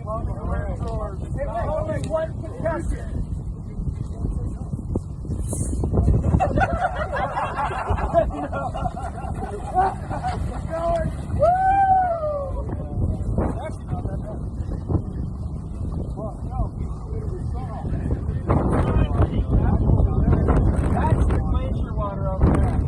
Only one contestant. That's the glacier water over there.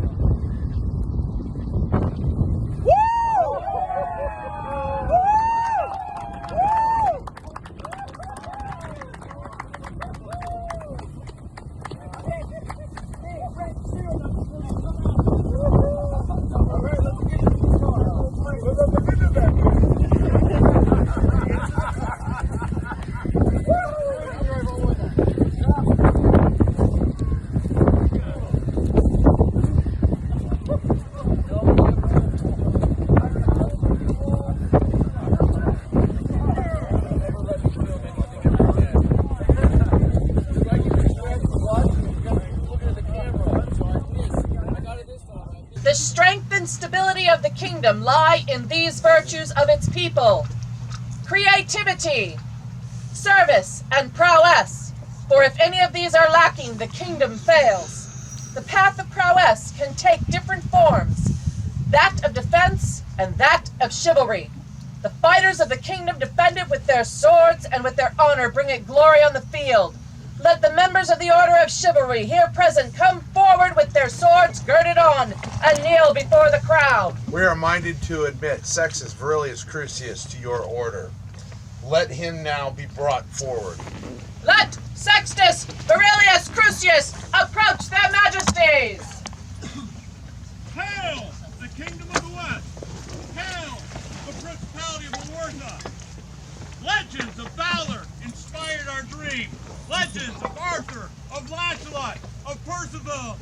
The strength and stability of the kingdom lie in these virtues of its people: creativity, service, and prowess. For if any of these are lacking, the kingdom fails. The path of prowess can take different forms, that of defense and that of chivalry. The fighters of the kingdom defend it with their swords, and with their honor bring it glory on the field. Let the members of the Order of Chivalry here present come forward with their swords girded on and kneel before the crowd. We are minded to admit Sextus Valerius Cruscillus to your order. Let him now be brought forward. Let Sextus Valerius Cruscillus approach their majesties. Hail the kingdom of the West! Hail the principality of Oertha! Legends of valor inspired our dream. Legends of Arthur, of Lancelot, of Percival.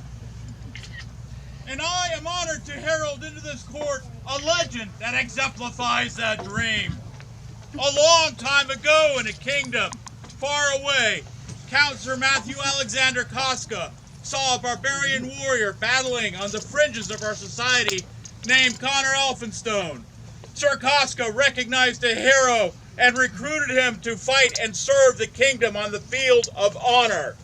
And I am honored to herald into this court a legend that exemplifies that dream. A long time ago in a kingdom far away, Count Sir Matthew Alexander Casca saw a barbarian warrior battling on the fringes of our society named Connor Elphinstone. Sir Casca recognized a hero and recruited him to fight and serve the kingdom on the field of honor.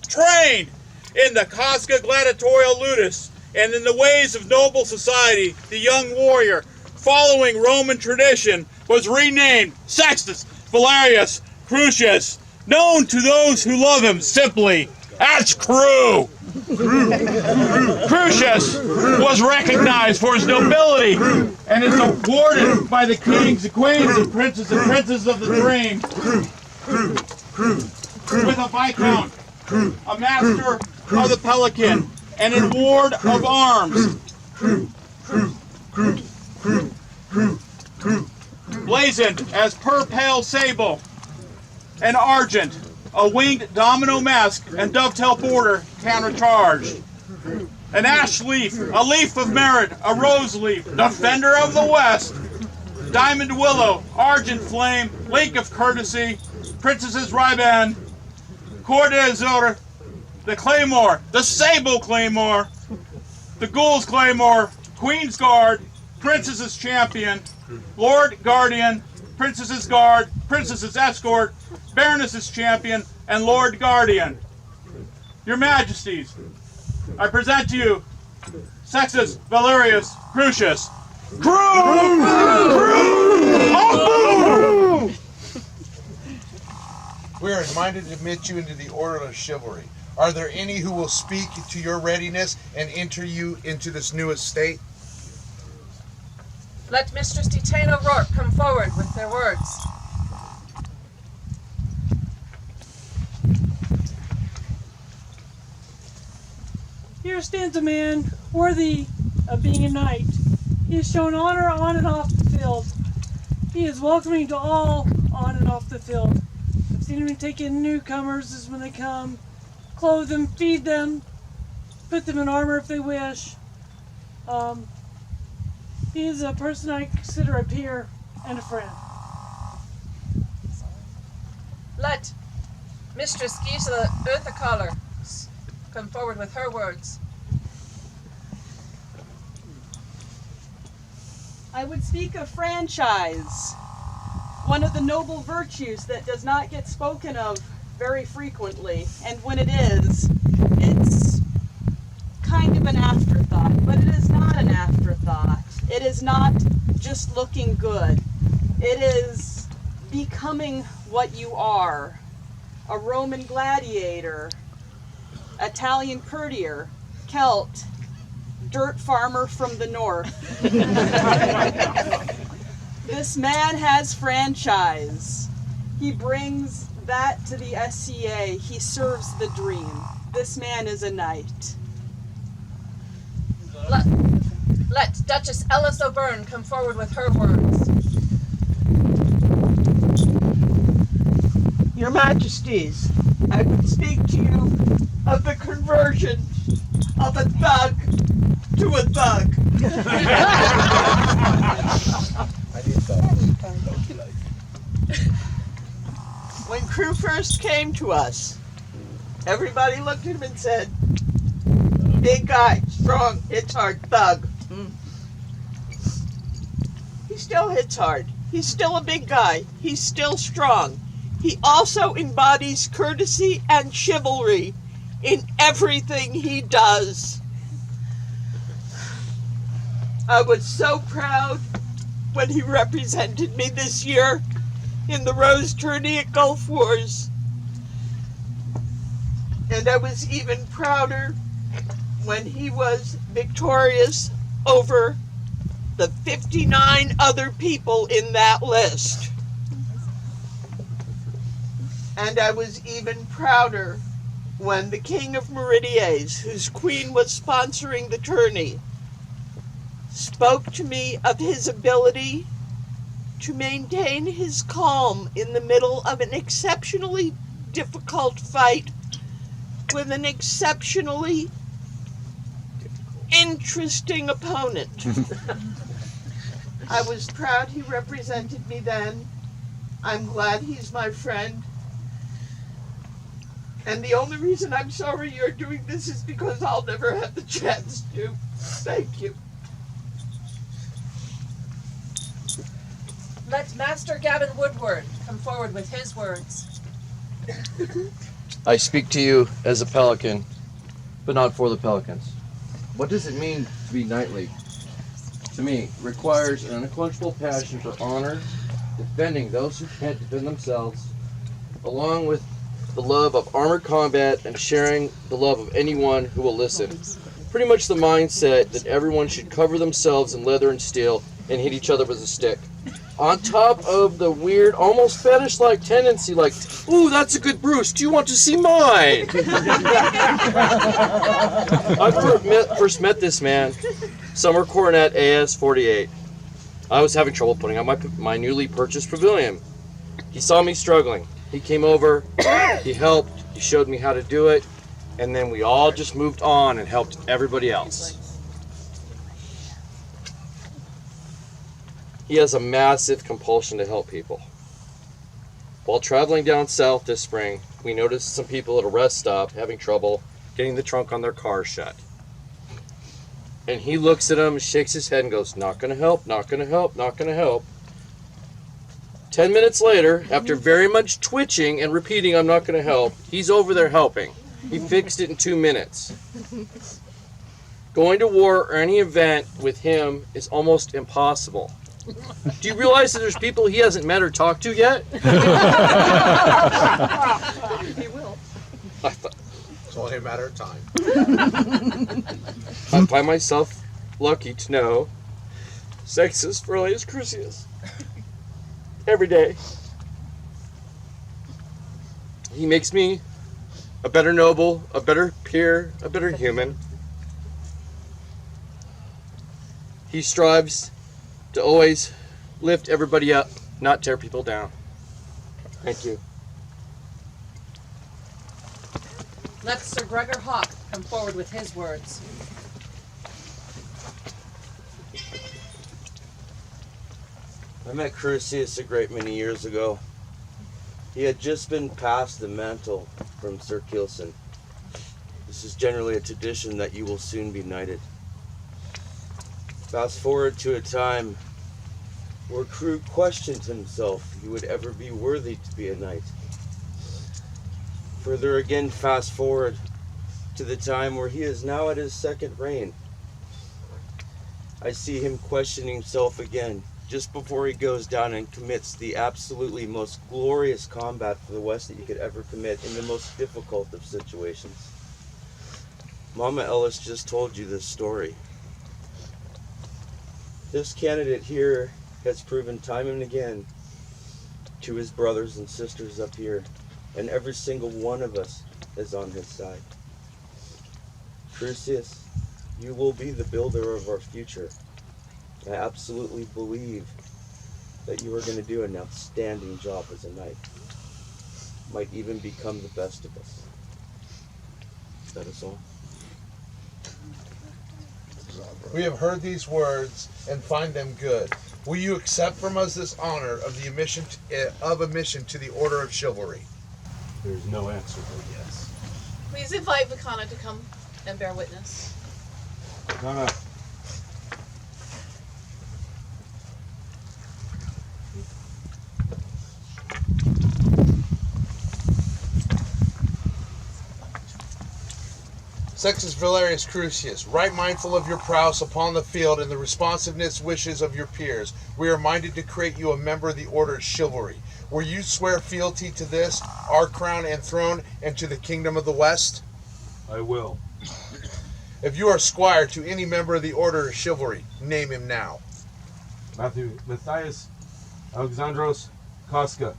Trained in the Casca gladiatorial ludus and in the ways of noble society, the young warrior, following Roman tradition, was renamed Sextus Valerius Cruscillus, known to those who love him simply as Cru. Cruscillus was recognized for his nobility and is awarded by the kings, the queens, and princes of the dream with a viscount, a master of the pelican, and an award of arms, blazoned as purple sable and argent, a winged domino mask and dovetail border countercharged. An ash leaf, a leaf of merit, a rose leaf, defender of the West, diamond willow, argent flame, link of courtesy, princess's riband, cor d'azur, the claymore, the sable claymore, the ghoul's claymore, queen's guard, princess's champion, lord guardian, princess's guard, princess's escort, baroness's champion, and lord guardian. Your majesties, I present to you Sextus Valerius Cruscillus. We are minded to admit you into the Order of Chivalry. Are there any who will speak to your readiness and enter you into this new estate? Let Mistress Detana Rourke come forward with their words. Here stands a man worthy of being a knight. He has shown honor on and off the field. He is welcoming to all on and off the field. I've seen him take in newcomers as when they come, clothe them, feed them, put them in armor if they wish. He is a person I consider a peer and a friend. Let Mistress Gisela Oertha come forward with her words. I would speak of franchise. one of the noble virtues that does not get spoken of very frequently, and when it is, it's kind of an afterthought, but it is not an afterthought. It is not just looking good. It is becoming what you are. A Roman gladiator, Italian courtier, Celt, dirt farmer from the north. This man has franchise. He brings that to the SCA. He serves the dream. This man is a knight. Let Duchess Ellis O'Byrne come forward with her words. Your Majesties, I would speak to you of the conversion of a thug to a thug. When Crew first came to us, everybody looked at him and said, big guy, strong, hits hard, thug. He still hits hard. He's still a big guy. He's still strong. He also embodies courtesy and chivalry in everything he does. I was so proud when he represented me this year in the Rose Tourney at Gulf Wars. And I was even prouder when he was victorious over the 59 other people in that list. And I was even prouder when the King of Meridies, whose queen was sponsoring the tourney, spoke to me of his ability to maintain his calm in the middle of an exceptionally difficult fight with an exceptionally interesting opponent. I was proud he represented me then. I'm glad he's my friend. And the only reason I'm sorry you're doing this is because I'll never have the chance to. Thank you. Let Master Gavin Woodward come forward with his words. I speak to you as a pelican, but not for the pelicans. What does it mean to be knightly? To me, it requires an unquenchable passion for honor, defending those who can't defend themselves, along with the love of armored combat and sharing the love of anyone who will listen. Pretty much the mindset that everyone should cover themselves in leather and steel and hit each other with a stick. On top of the weird, almost fetish-like tendency, like, ooh, that's a good Bruce, do you want to see mine? I first met this man, Oertha Coronet AS 48. I was having trouble putting on my newly purchased pavilion. He saw me struggling. He came over, he helped, he showed me how to do it, and then we all just moved on and helped everybody else. He has a massive compulsion to help people. While traveling down south this spring, we noticed some people at a rest stop having trouble getting the trunk on their car shut. And he looks at them, shakes his head, and goes, not gonna help, not gonna help, not gonna help. 10 minutes later, after very much twitching and repeating, I'm not gonna help, he's over there helping. He fixed it in 2 minutes. Going to war or any event with him is almost impossible. Do you realize that there's people he hasn't met or talked to yet? He will. It's only a matter of time. I find myself lucky to know Sextus Valerius Cruscillus every day. He makes me a better noble, a better peer, a better human. He strives to always lift everybody up, not tear people down. Thank you. Let Sir Gregor Hawk come forward with his words. I met Cruscillus a great many years ago. He had just been passed the mantle from Sir Kilson. This is generally a tradition that you will soon be knighted. Fast forward to a time where Crew questioned himself he would ever be worthy to be a knight. Further again, fast forward to the time where he is now at his second reign. I see him questioning himself again, just before he goes down and commits the absolutely most glorious combat for the West that you could ever commit in the most difficult of situations. Mama Ellis just told you this story. This candidate here has proven time and again to his brothers and sisters up here, and every single one of us is on his side. Cruscillus, you will be the builder of our future. I absolutely believe that you are going to do an outstanding job as a knight. Might even become the best of us. That is all. We have heard these words and find them good. Will you accept from us this honor of the admission to the Order of Chivalry? There's no answer but yes. Please invite Vakana to come and bear witness. Nana. Sextus Valerius Cruscillus, right mindful of your prowess upon the field and the responsiveness wishes of your peers, we are minded to create you a member of the Order of Chivalry. Will you swear fealty to this, our crown and throne, and to the kingdom of the West? I will. If you are squire to any member of the Order of Chivalry, name him now. Matthias Alexandros Koska.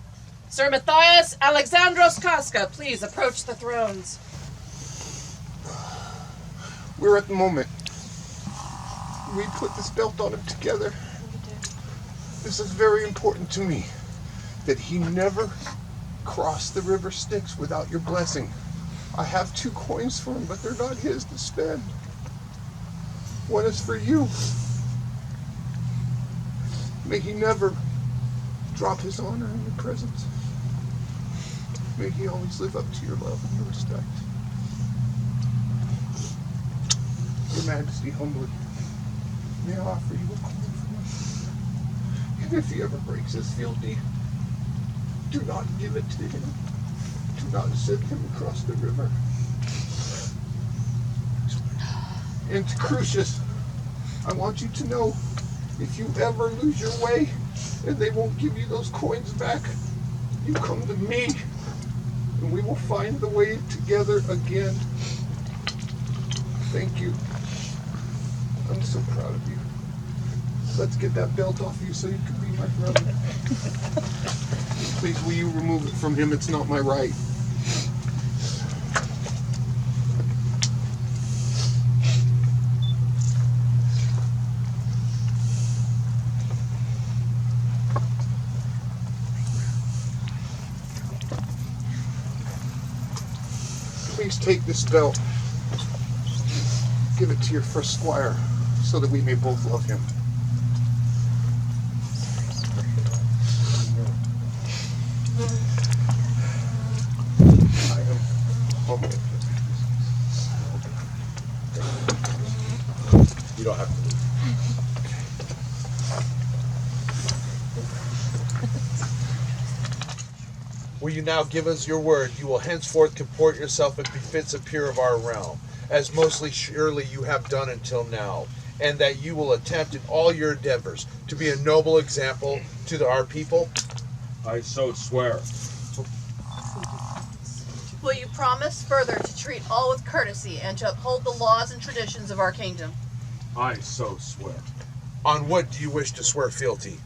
Sir Matthias Alexandros Koska, please approach the thrones. We're at the moment. We put this belt on him together. This is very important to me, that he never cross the river Styx without your blessing. I have 2 coins for him, but they're not his to spend. One is for you. May he never drop his honor in your presence. May he always live up to your love and your respect. Your Majesty, humbly, may I offer you a coin from us. And if he ever breaks his fealty, do not give it to him. Do not send him across the river. And to Crucius, I want you to know, if you ever lose your way and they won't give you those coins back, you come to me and we will find the way together again. Thank you. I'm so proud of you. Let's get that belt off you so you can be my brother. Please, will you remove it from him? It's not my right. Please take this belt. Give it to your first squire, so that we may both love him. I am humble. You don't have to leave. Will you now give us your word you will henceforth comport yourself as befits a peer of our realm, as mostly surely you have done until now, and that you will attempt in all your endeavors to be a noble example to our people? I so swear. Will you promise further to treat all with courtesy and to uphold the laws and traditions of our kingdom? I so swear. On what do you wish to swear fealty?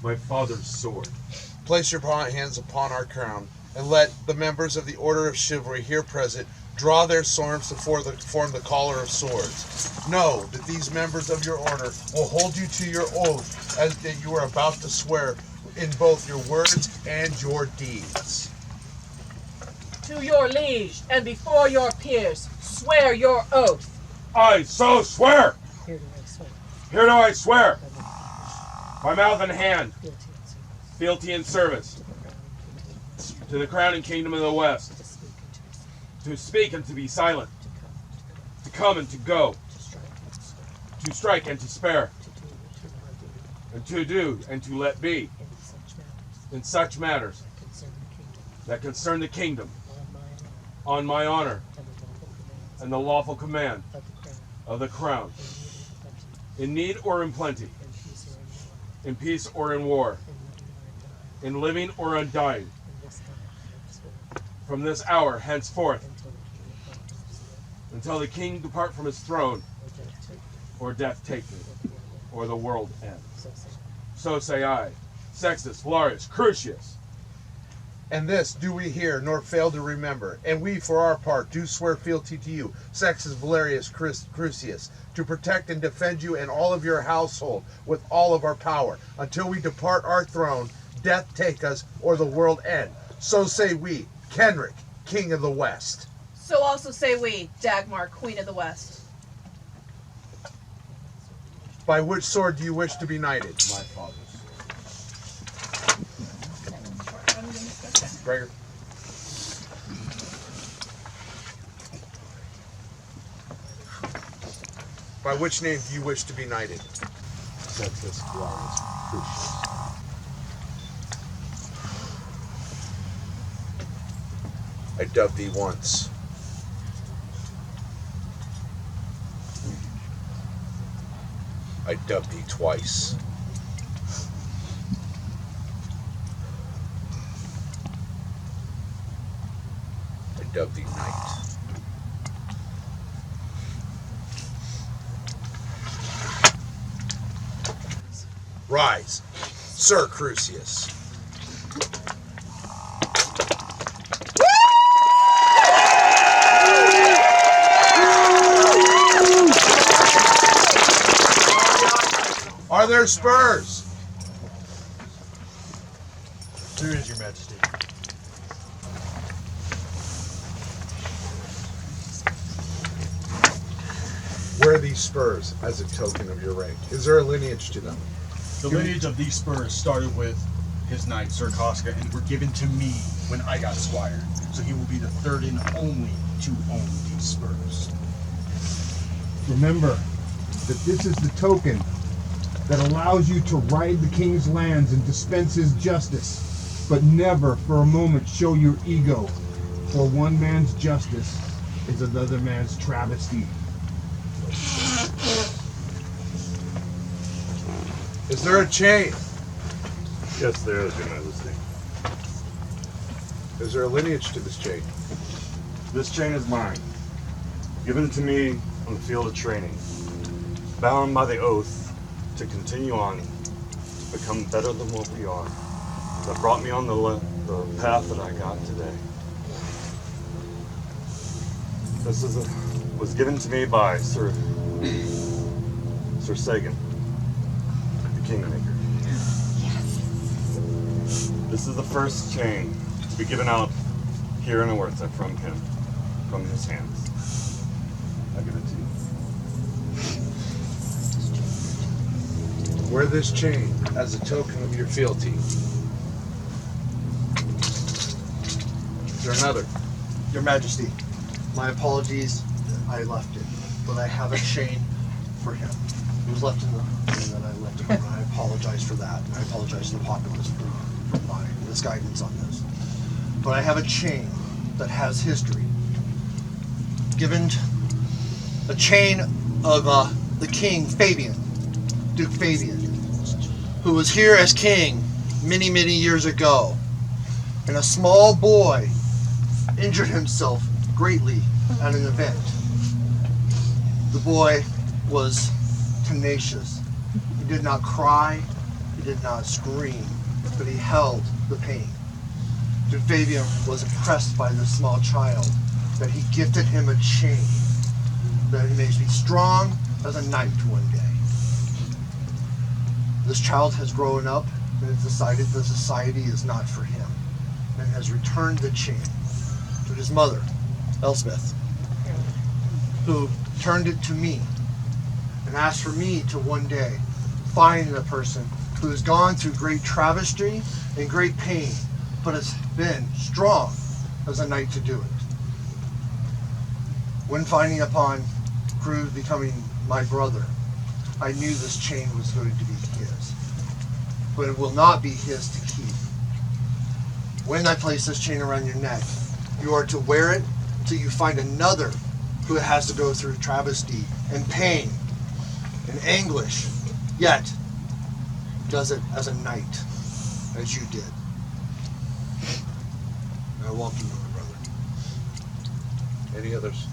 My father's sword. Place your hands upon our crown, and let the members of the Order of Chivalry here present draw their swords to form the collar of swords. Know that these members of your order will hold you to your oath as that you are about to swear in both your words and your deeds. To your liege and before your peers, swear your oath. I so swear. Here do I swear. By mouth and hand. Fealty and service. To the crown and kingdom of the West. To speak and to be silent. To come and to go. To strike and to spare. and to do and to let be in such matters that concern the kingdom on my honor and the lawful command of the crown, in need or in plenty, in peace or in war, in living or undying, from this hour henceforth, until the king depart from his throne, or death take me, or the world end. So say I, Sextus Valerius Cruscillus. And this do we hear, nor fail to remember. And we, for our part, do swear fealty to you, Sextus Valerius Cruscillus, to protect and defend you and all of your household with all of our power, until we depart our throne, death take us, or the world end. So say we, Kenric, King of the West. So also say we, Dagmar, Queen of the West. By which sword do you wish to be knighted? My father's Gregor. By which name do you wish to be knighted? Sextus Valerius Cruscillus. I dubbed thee once. I dubbed thee twice. I dubbed thee knight. Rise, Sir Cruscillus. Are there spurs? There is, Your Majesty. Wear these spurs as a token of your rank. Is there a lineage to them? The lineage of these spurs started with his knight, Sir Koska, and were given to me when I got squire. So he will be the third and only to own these spurs. Remember that this is the token that allows you to ride the king's lands and dispense his justice, but never for a moment show your ego, for one man's justice is another man's travesty. Is there a chain? Yes, there is, Your Majesty. Is there a lineage to this chain? This chain is mine, given to me on the field of training, bound by the oath to continue on, to become better than what we are, that brought me on the path that I got today. This was given to me by Sir Sagan, the Kingmaker. This is the first chain to be given out here in Oertha from him, from his hands. I give it to you. Wear this chain as a token of your fealty. Is there another? Your Majesty, my apologies, I left it, but I have a chain for him. It was left in the and then I left it, and I apologize for that, and I apologize to the populace for my misguidance on this. But I have a chain that has history. Given a chain of the king Fabian, Duke Fabian, who was here as king many, many years ago. And a small boy injured himself greatly at an event. The boy was tenacious. He did not cry, he did not scream, but he held the pain. Duke Fabian was impressed by this small child, that he gifted him a chain, that he may be strong as a knight one day. This child has grown up and has decided that society is not for him, and has returned the chain to his mother, Elspeth, who turned it to me and asked for me to one day find a person who has gone through great travesty and great pain, but has been strong as a knight to do it. When finding upon Crew becoming my brother, I knew this chain was going to be his. but it will not be his to keep. When I place this chain around your neck, you are to wear it till you find another who has to go through travesty and pain and anguish, yet does it as a knight, as you did. I welcome you, my brother. Any others?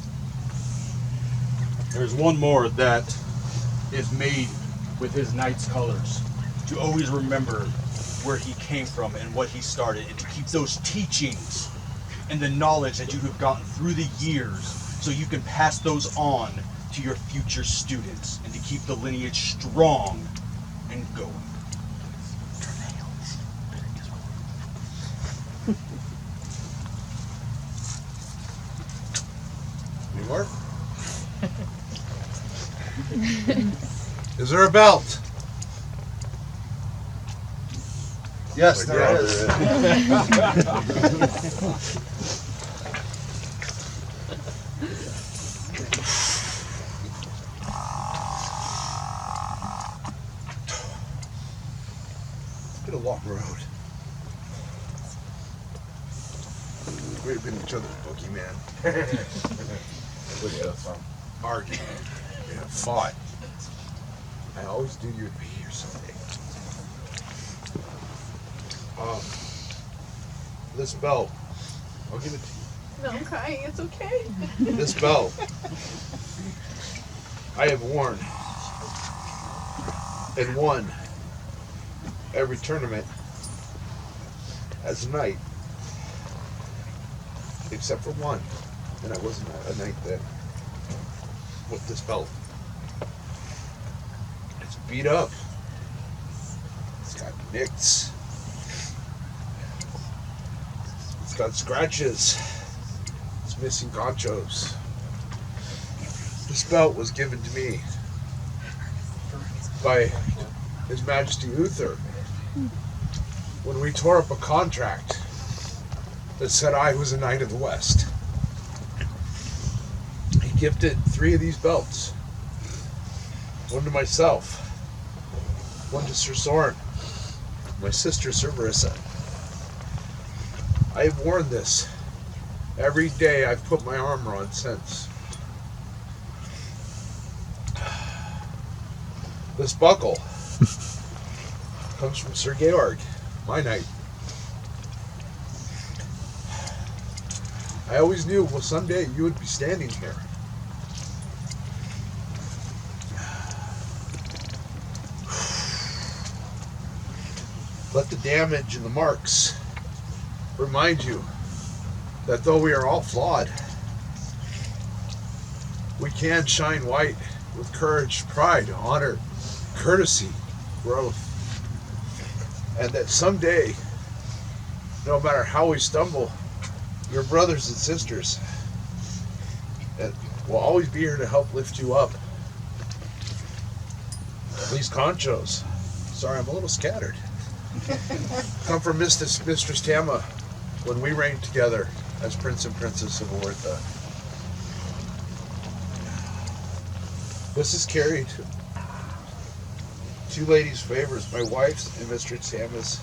There's one more that is made with his knight's colors, to always remember where he came from and what he started, and to keep those teachings and the knowledge that you have gotten through the years so you can pass those on to your future students and to keep the lineage strong and going. Any more? Is there a belt? Yes, there is. It's been a long road. We've been each other's bookie, man. Look at us, Argued. Yeah, fought. I always knew you'd be here someday. This belt, I'll give it to you. No, I'm crying. It's okay. This belt, I have worn and won every tournament as a knight, except for one, and I wasn't a knight then. With this belt, it's beat up. It's got nicks. It's got scratches. It's missing conchos. This belt was given to me by His Majesty Oertha when we tore up a contract that said I was a Knight of the West. He gifted 3 of these belts. One to myself, one to Sir Soren, my sister Sir Marissa. I have worn this every day I've put my armor on since. This buckle comes from Sir Georg, my knight. I always knew, well, someday you would be standing here. Let the damage and the marks remind you that though we are all flawed, we can shine white with courage, pride, honor, courtesy, growth. And that someday, no matter how we stumble, your brothers and sisters and will always be here to help lift you up. These conchos, sorry I'm a little scattered, come from Mistress Tama when we reigned together as Prince and Princess of Oertha. This is carried 2 ladies' favors, my wife's and Mistress Tama's.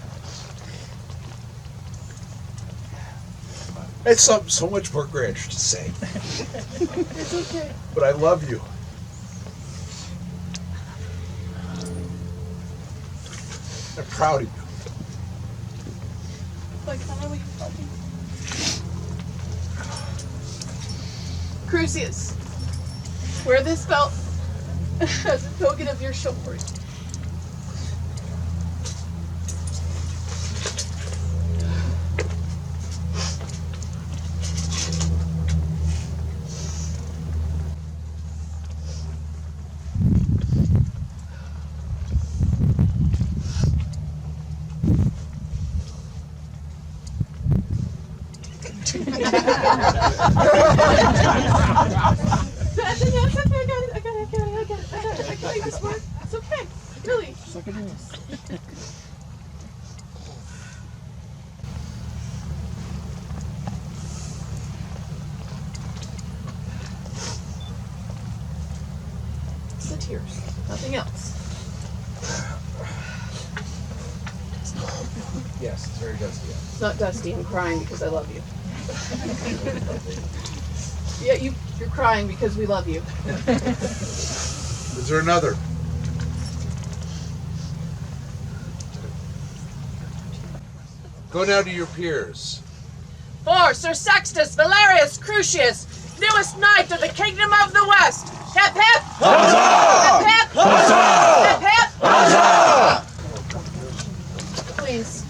It's something so much more gracious to say. It's okay. But I love you. I'm proud of you. Like, how are you talking? Crucius, wear this belt as a token of your chivalry. That's okay, I got it. This work. It's okay. Really. It's the tears. Nothing else. very dusty. It's not dusty. I'm crying because I love you. Yeah, you're crying because we love you. Is there another? Go now to your peers. For Sir Sextus Valerius Cruscillus, newest knight of the Kingdom of the West. Hip hip! Huzzah! Hip hip! Huzzah! Hip hip! Huzzah! Please,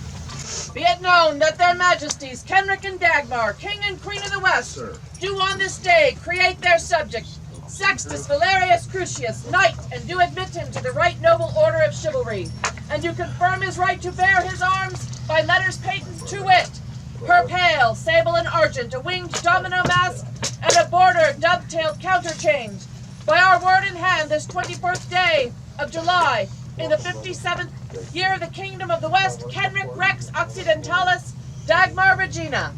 be it known that their Majesties Kenric and Dagmar, King and Queen of the West, do on this day create their subject, Sextus Valerius Cruscillus, knight, and do admit him to the right noble order of chivalry, and do confirm his right to bear his arms by letters patent to wit, per pale, sable and argent, a winged domino mask, and a border dovetailed counterchange, by our word in hand this 24th day of July, in the 57th year of the Kingdom of the West, Kenric Rex Occidentalis, Dagmar Regina.